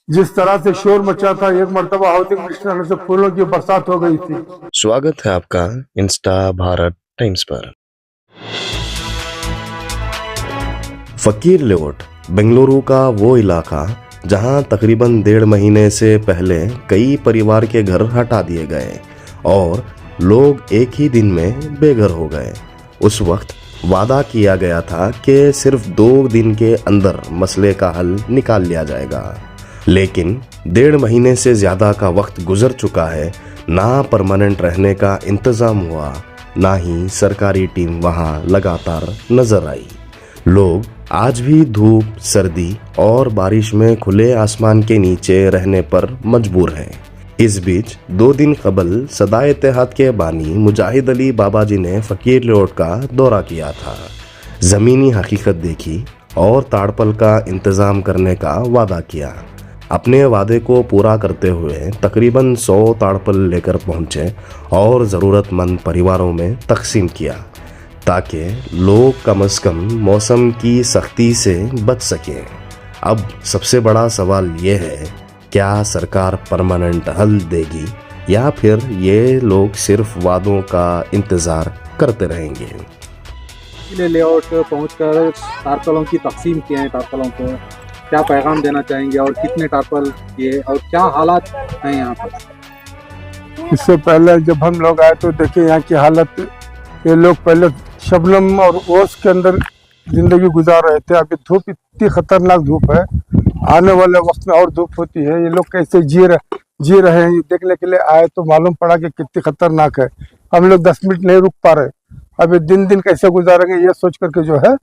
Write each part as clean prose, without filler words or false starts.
जिस तरह से शोर मचा था, एक मर्तबा हाउसिंग मिनिस्टर से फूलों की बरसात हो गई थी। स्वागत है आपका इंस्टा भारत टाइम्स पर। फकीर लेआउट बेंगलुरु का वो इलाका जहां तकरीबन 1.5 महीने से पहले कई परिवार के घर हटा दिए गए और लोग एक ही दिन में बेघर हो गए। उस वक्त वादा किया गया था कि सिर्फ 2 दिन के अंदर मसले का हल निकाल लिया जाएगा, लेकिन 1.5 महीने से ज्यादा का वक्त गुजर चुका है। ना परमानेंट रहने का इंतजाम हुआ, ना ही सरकारी टीम वहां लगातार नजर आई। लोग आज भी धूप, सर्दी और बारिश में खुले आसमान के नीचे रहने पर मजबूर हैं। इस बीच 2 दिन कबल सदाए इत्तेहाद के बानी मुजाहिद अली बाबा जी ने फकीर लेआउट का दौरा किया था। जमीनी हकीकत देखी और ताड़पल का इंतजाम करने का वादा किया। अपने वादे को पूरा करते हुए तकरीबन 100 ताड़पल लेकर पहुंचे और ज़रूरतमंद परिवारों में तकसीम किया, ताकि लोग कम से कम मौसम की सख्ती से बच सकें। अब सबसे बड़ा सवाल ये है, क्या सरकार परमानेंट हल देगी या फिर ये लोग सिर्फ वादों का इंतज़ार करते रहेंगे। लेआउट पहुंचकर टारपलों की तकसीम किए हैं। टारपलों को क्या पैगाम देना चाहेंगे और कितने टारपल किए और क्या हालात हैं यहाँ पर? इससे पहले जब हम लोग आए तो देखिए यहाँ की हालत, ये लोग पहले शबनम और ओस के अंदर जिंदगी गुजार रहे थे। अभी धूप इतनी खतरनाक धूप है, आने वाले वक्त में और धूप होती है। ये लोग कैसे जी रहे हैं, ये देखने के लिए आए तो मालूम पड़ा कि कितनी खतरनाक है। हम लोग 10 मिनट नहीं रुक पा रहे। अभी दिन दिन कैसे गुजारेंगे ये सोच करके जो है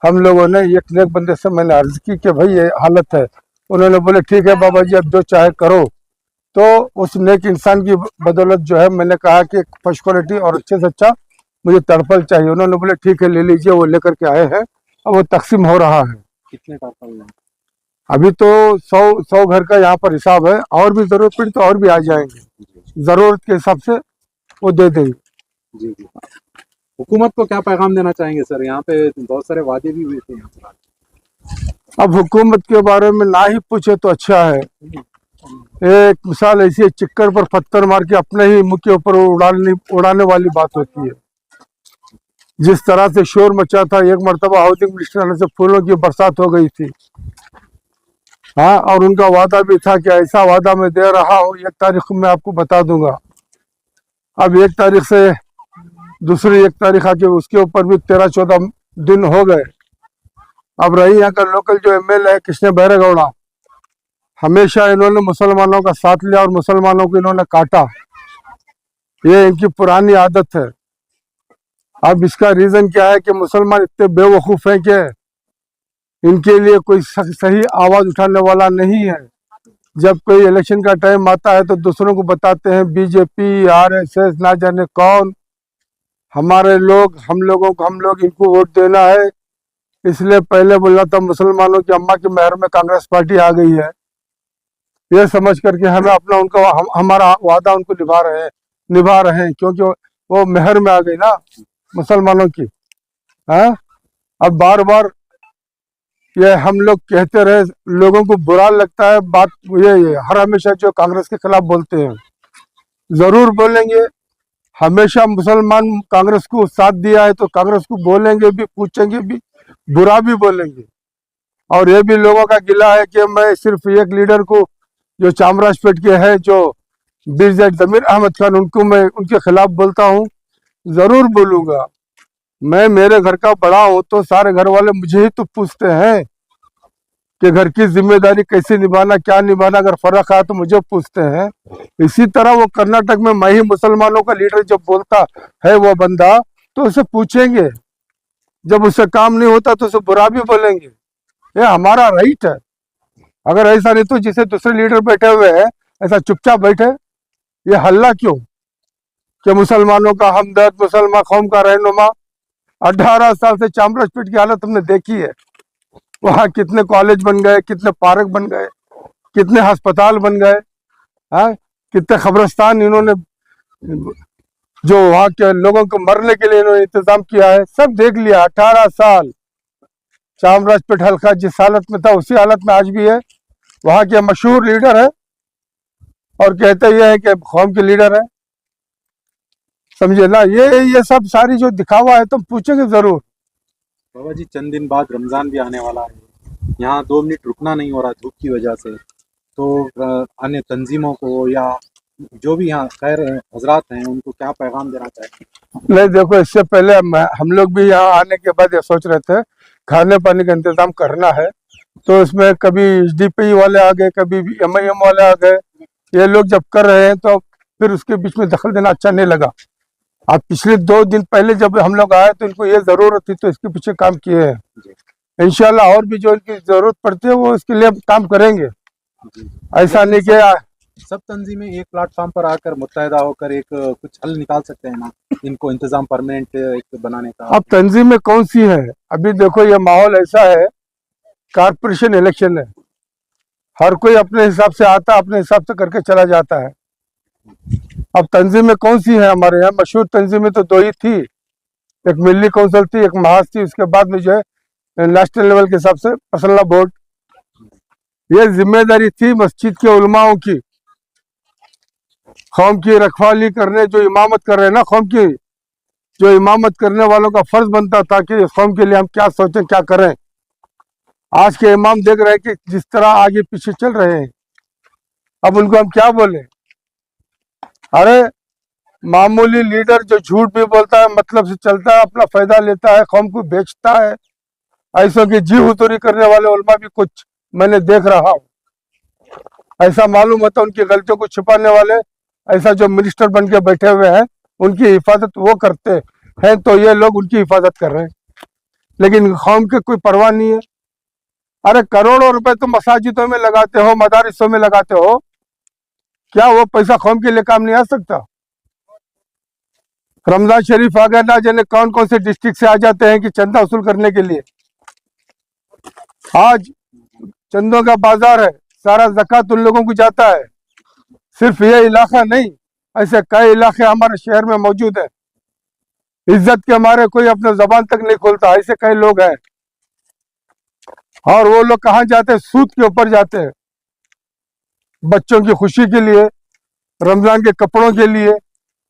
हम लोगों ने एक नेक बंदे से मैंने अर्ज की कि भाई ये हालत है। उन्होंने बोले ठीक है बाबा जी, अब जो चाहे करो। तो उस नेक इंसान की बदौलत जो है मैंने कहा कि फर्स्ट क्वालिटी और अच्छे से अच्छा मुझे तड़पल चाहिए। उन्होंने बोले ठीक है ले लीजिए, वो लेकर के आए हैं। अब वो तकसीम हो रहा है। कितने टारपल हैं? अभी तो 100 घर का यहाँ पर हिसाब है, और भी जरूरत पड़ी तो और भी आ जाएंगे। जरूरत के हिसाब से वो दे देंगे। जी जी। हुकूमत को क्या पैगाम देना चाहेंगे सर? यहाँ पे बहुत सारे वादे भी हुए थे यहाँ पर। अब हुकूमत के बारे में ना ही पूछे तो अच्छा है। एक मिसाल ऐसी है, चिक्कर पर पत्थर मार के अपने ही मुंह के ऊपर उड़ाने वाली बात होती है। जिस तरह से शोर मचा था, एक मर्तबा हाउसिंग मिनिस्टर से फूलों की बरसात हो गई थी। हाँ, और उनका वादा भी था कि ऐसा वादा मैं दे रहा हूँ 1 तारीख को मैं आपको बता दूंगा। अब 1 तारीख से दूसरी 1 तारीख आके उसके ऊपर भी 13-14 दिन हो गए। अब रही यहाँ का लोकल जो MLA है कृष्ण बैरेगौड़ा, हमेशा इन्होंने मुसलमानों का साथ लिया और मुसलमानों को इन्होंने काटा। ये इनकी पुरानी आदत है। अब इसका रीजन क्या है कि मुसलमान इतने बेवकूफ हैं कि इनके लिए कोई सही आवाज उठाने वाला नहीं है। जब कोई इलेक्शन का टाइम आता है तो दूसरों को बताते हैं BJP, RSS, ना जाने कौन। हमारे लोग, हम लोग इनको वोट देना है। इसलिए पहले बोला था मुसलमानों की अम्मा की मेहर में कांग्रेस पार्टी आ गई है, ये समझ करके हमें अपना उनका हमारा वादा उनको निभा रहे हैं, क्योंकि वो मेहर में आ गई ना मुसलमानों की। है अब बार बार ये हम लोग कहते रहे, लोगों को बुरा लगता है बात। ये हर हमेशा जो कांग्रेस के खिलाफ बोलते हैं, जरूर बोलेंगे। हमेशा मुसलमान कांग्रेस को साथ दिया है तो कांग्रेस को बोलेंगे भी, पूछेंगे भी, बुरा भी बोलेंगे। और ये भी लोगों का गिला है कि मैं सिर्फ एक लीडर को जो चामराजपेट के है, जो बीजेड जमीर अहमद खान, उनको मैं उनके खिलाफ बोलता हूँ। जरूर बोलूंगा। मैं मेरे घर का बड़ा हूँ तो सारे घर वाले मुझे ही तो पूछते हैं कि घर की जिम्मेदारी कैसे निभाना, क्या निभाना। अगर फर्क आया तो मुझे पूछते हैं। इसी तरह वो कर्नाटक में मैं ही मुसलमानों का लीडर जब बोलता है वो बंदा, तो उसे पूछेंगे। जब उससे काम नहीं होता तो उसे बुरा भी बोलेंगे। ये हमारा राइट है। अगर ऐसा नहीं तो जिसे दूसरे लीडर बैठे हुए हैं ऐसा चुपचाप बैठे। ये हल्ला क्यों कि मुसलमानों का हमदर्द, मुसलमान कौम का रहनुमा। 18 साल से चामराजपेट की हालत हमने देखी है। वहाँ कितने कॉलेज बन गए, कितने पार्क बन गए, कितने अस्पताल बन गए, हाँ, कितने कब्रिस्तान इन्होंने जो वहाँ के लोगों को मरने के लिए इन्होंने इंतजाम किया है, सब देख लिया। 18 साल चामराजपेट हल्का जिस हालत में था उसी हालत में आज भी है। वहाँ के मशहूर लीडर है और कहते ये है कि कौम के लीडर है, समझे ना। ये सब सारी जो दिखावा है तुम पूछोगे जरूर। बाबा जी चंद दिन बाद रमज़ान भी आने वाला है, यहाँ 2 मिनट रुकना नहीं हो रहा धूप की वजह से, तो अन्य तंजीमों को या जो भी यहाँ खैर हजरात हैं उनको क्या पैगाम देना चाहेंगे? नहीं देखो, इससे पहले हम लोग भी यहाँ आने के बाद ये सोच रहे थे खाने पानी का इंतजाम करना है, तो इसमें कभी एसडीपी वाले आ गए, कभी एमआईएम वाले आ गए। ये लोग जब कर रहे हैं तो फिर उसके बीच में दखल देना अच्छा नहीं लगा। अब पिछले 2 दिन पहले जब हम लोग आए तो इनको ये जरूरत थी तो इसके पीछे काम किए हैं। इंशाल्लाह और भी जो इनकी जरूरत पड़ती है वो इसके लिए काम करेंगे। ऐसा नहीं कि सब तंजीमें एक प्लेटफॉर्म पर आकर मुत्तहिदा होकर एक कुछ हल निकाल सकते हैं ना, इनको इंतजाम परमानेंट एक बनाने का। अब तंजीमें कौन सी है? अभी देखो ये माहौल ऐसा है, कारपोरेशन इलेक्शन है, हर कोई अपने हिसाब से आता, अपने हिसाब से करके चला जाता है। अब तंजीमें कौन सी है? हमारे यहाँ मशहूर तंजीमें तो 2 ही थी, एक मिली काउंसिल थी, एक महाज थी, उसके बाद में जो है नेशनल लेवल के हिसाब से मसल्ला बोर्ड। ये जिम्मेदारी थी मस्जिद के उलमाओं की, कौम की रखवाली करने, जो इमामत कर रहे हैं ना कौम की, जो इमामत करने वालों का फर्ज बनता था कि इस कौम के लिए हम क्या सोचें क्या करें। आज के इमाम देख रहे हैं कि जिस तरह आगे पीछे चल रहे हैं, अब उनको हम क्या बोले? अरे मामूली लीडर जो झूठ भी बोलता है, मतलब से चलता है, अपना फायदा लेता है, कौम को बेचता है, ऐसों की जी हुतूरी करने वाले उलमा भी कुछ मैंने देख रहा हूँ। ऐसा मालूम होता है उनकी गलतियों को छिपाने वाले, ऐसा जो मिनिस्टर बन के बैठे हुए हैं उनकी हिफाजत वो करते हैं, तो ये लोग उनकी हिफाजत कर रहे हैं, लेकिन कौम के कोई परवाह नहीं है। अरे करोड़ों रुपए तो मसाजिदों में लगाते हो, मदारिसों में लगाते हो, क्या वो पैसा कौम के लिए काम नहीं आ सकता? रमजान शरीफ आ गया, ना जाने कौन कौन से डिस्ट्रिक्ट से आ जाते हैं कि चंदा वसूल करने के लिए। आज चंदों का बाजार है, सारा ज़कात उन लोगों को जाता है। सिर्फ ये इलाका नहीं, ऐसे कई इलाके हमारे शहर में मौजूद है, इज्जत के मारे कोई अपने जबान तक नहीं खोलता, ऐसे कई लोग हैं। और वो लोग कहाँ जाते हैं? सूद के ऊपर जाते हैं, बच्चों की खुशी के लिए, रमजान के कपड़ों के लिए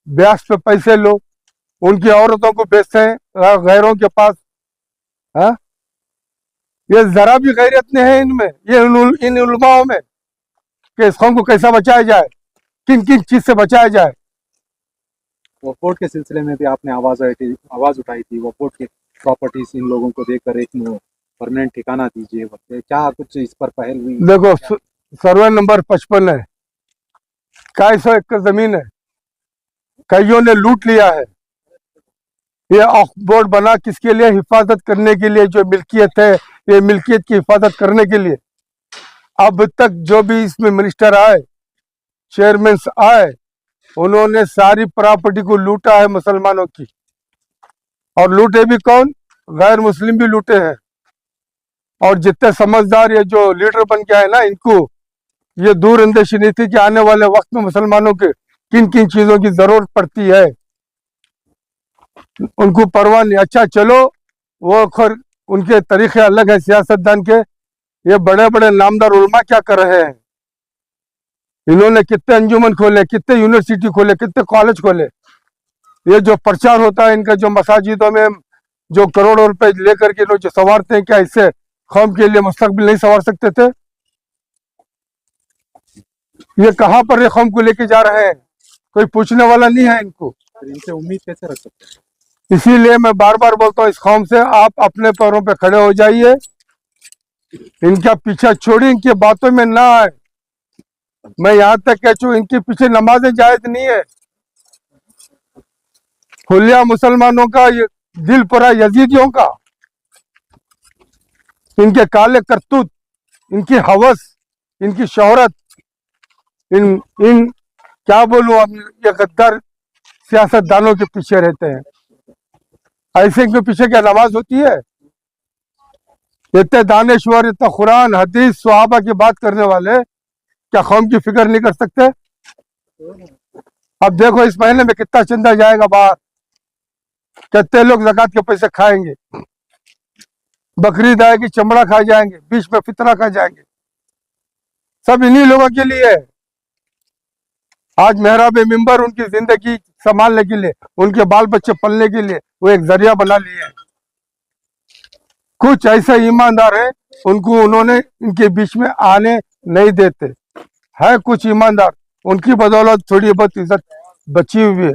ब्याज पे पैसे लो, उनकी औरतों को बेचते हैं गैरों के पास। हाँ, ये जरा भी गैरत नहीं है इनमें, ये इन उलमाओं में, कि इस कौम को कैसा बचाया जाए, किन किन चीज से बचाया जाए। वफोट के सिलसिले में भी आपने आवाज उठाई थी, वफोट के प्रॉपर्टीज इन लोगों को देकर एक परमानेंट ठिकाना दीजिए, क्या कुछ इस पर पहल हुई? देखो सर्वे नंबर 55 है, 250 एकड़ जमीन है, कईयों ने लूट लिया है। ये ऑफ बोर्ड बना किसके लिए? हिफाजत करने के लिए, जो मिल्कियत है ये मिल्कियत की हिफाजत करने के लिए। अब तक जो भी इसमें मिनिस्टर आए, चेयरमैन आए, उन्होंने सारी प्रॉपर्टी को लूटा है मुसलमानों की। और लूटे भी कौन? गैर मुस्लिम भी लूटे हैं। और जितने समझदार ये जो लीडर बन के आए ना, इनको ये दूरअंदेशी नहीं थी कि आने वाले वक्त में मुसलमानों के किन किन चीजों की जरूरत पड़ती है, उनको परवाह नहीं। अच्छा चलो, वो खैर उनके तरीके अलग है सियासतदान के। ये बड़े बड़े नामदार उलमा क्या कर रहे हैं? इन्होंने कितने अंजुमन खोले, कितने यूनिवर्सिटी खोले, कितने कॉलेज खोले। ये जो प्रचार होता है इनका, जो मसाजिदों में जो करोड़ों रुपए लेकर के लोग जो संवारते हैं, क्या इससे कौम के लिए मुस्तकबिल नहीं संवार सकते थे? ये कहाँ पर ये कौम को लेके जा रहे हैं? कोई पूछने वाला नहीं है इनको। फिर इनसे उम्मीद कैसे रख सकते हैं? इसीलिए मैं बार बार बोलता हूँ, इस कौम से आप अपने पैरों पे खड़े हो जाइए, इनका पीछा छोड़िए, इनकी बातों में ना आए। मैं यहाँ तक कह चुका, इनके पीछे नमाजें जायज नहीं है। हुलिया मुसलमानों का ये दिल पूरा यजीदियों का, इनके काले करतूत, इनकी हवस, इनकी शोहरत, इन क्या बोलूं अब, ये गद्दार सियासतदानों के पीछे रहते हैं। ऐसे के पीछे क्या नमाज होती है? इतने दानेश्वर, इतना कुरान हदीस सहाबा की बात करने वाले क्या कौम की फिक्र नहीं कर सकते? अब देखो इस महीने में कितना चंदा जाएगा बाहर, कितने लोग ज़कात के पैसे खाएंगे, बकरीद आएगी चमड़ा खा जाएंगे, बीच में फितरा खा जाएंगे। सब इन्हीं लोगों के लिए है। आज मेहराब मिंबर उनकी जिंदगी संभालने के लिए, उनके बाल बच्चे पलने के लिए वो एक जरिया बना लिए है। कुछ ऐसे ईमानदार है उनको उन्होंने इनके बीच में आने नहीं देते। है कुछ ईमानदार, उनकी बदौलत थोड़ी बहुत इज्जत बची हुई है,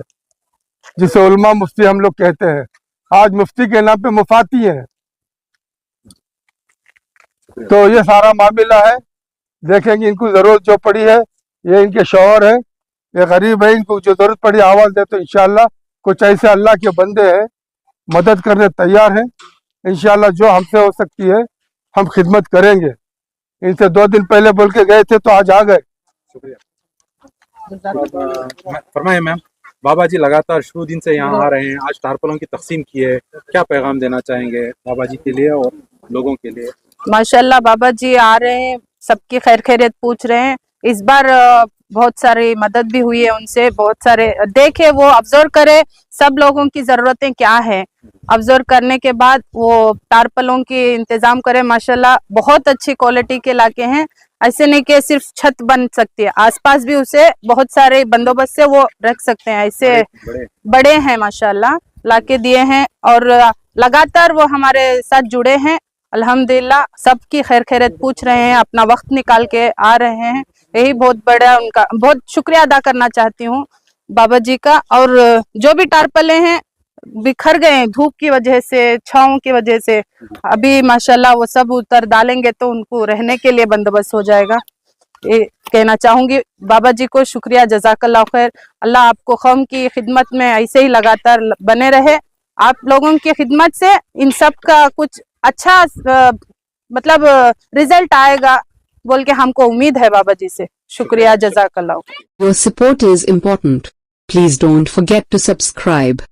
जिसे उलमा मुफ्ती हम लोग कहते हैं। आज मुफ्ती के नाम पे मुफाती है। तो ये सारा मामला है, देखेंगे। इनको जरूरत जो पड़ी है, ये इनके शौहर है, ये गरीब है, इनको जो जरूरत पड़ी आवाज दे तो इंशाल्लाह कुछ ऐसे अल्लाह के बंदे हैं मदद करने तैयार हैं। इंशाल्लाह जो हमसे हो सकती है हम खिदमत करेंगे। इनसे 2 दिन पहले बोल के गए थे तो आज आ गए। फरमाइए मैम, बाबा जी लगातार शुरू दिन से यहाँ आ रहे हैं, आज टारपलों की तकसीम की है, क्या पैगाम देना चाहेंगे बाबा जी के लिए और लोगों के लिए? माशाल्लाह बाबा जी आ रहे हैं, सबकी खैर खैरियत पूछ रहे हैं। इस बार बहुत सारी मदद भी हुई है उनसे, बहुत सारे देखे वो ऑब्जर्व करे सब लोगों की जरूरतें क्या है। ऑब्जर्व करने के बाद वो टारपलों की इंतजाम करे। माशाल्लाह बहुत अच्छी क्वालिटी के लाके हैं, ऐसे नहीं कि सिर्फ छत बन सकती है, आसपास भी उसे बहुत सारे बंदोबस्त से वो रख सकते हैं। ऐसे बड़े हैं माशाल्लाह, लाके दिए हैं और लगातार वो हमारे साथ जुड़े हैं। अल्हम्दुलिल्लाह सबकी खैर खैरियत पूछ रहे हैं, अपना वक्त निकाल के आ रहे हैं। यही बहुत बड़ा उनका बहुत शुक्रिया अदा करना चाहती हूँ बाबा जी का। और जो भी टारपले हैं बिखर गए धूप की वजह से, छाँव की वजह से, अभी माशाल्लाह वो सब उतर डालेंगे तो उनको रहने के लिए बंदोबस्त हो जाएगा। ये कहना चाहूंगी बाबा जी को शुक्रिया, जज़ाकल्लाह खैर। अल्लाह आपको कौम की खिदमत में ऐसे ही लगातार बने रहे। आप लोगों की खिदमत से इन सब का कुछ अच्छा मतलब रिजल्ट आएगा बोल के हमको उम्मीद है बाबा जी से। शुक्रिया, जज़ाकल्लाह। Your support is important. Please don't forget to subscribe.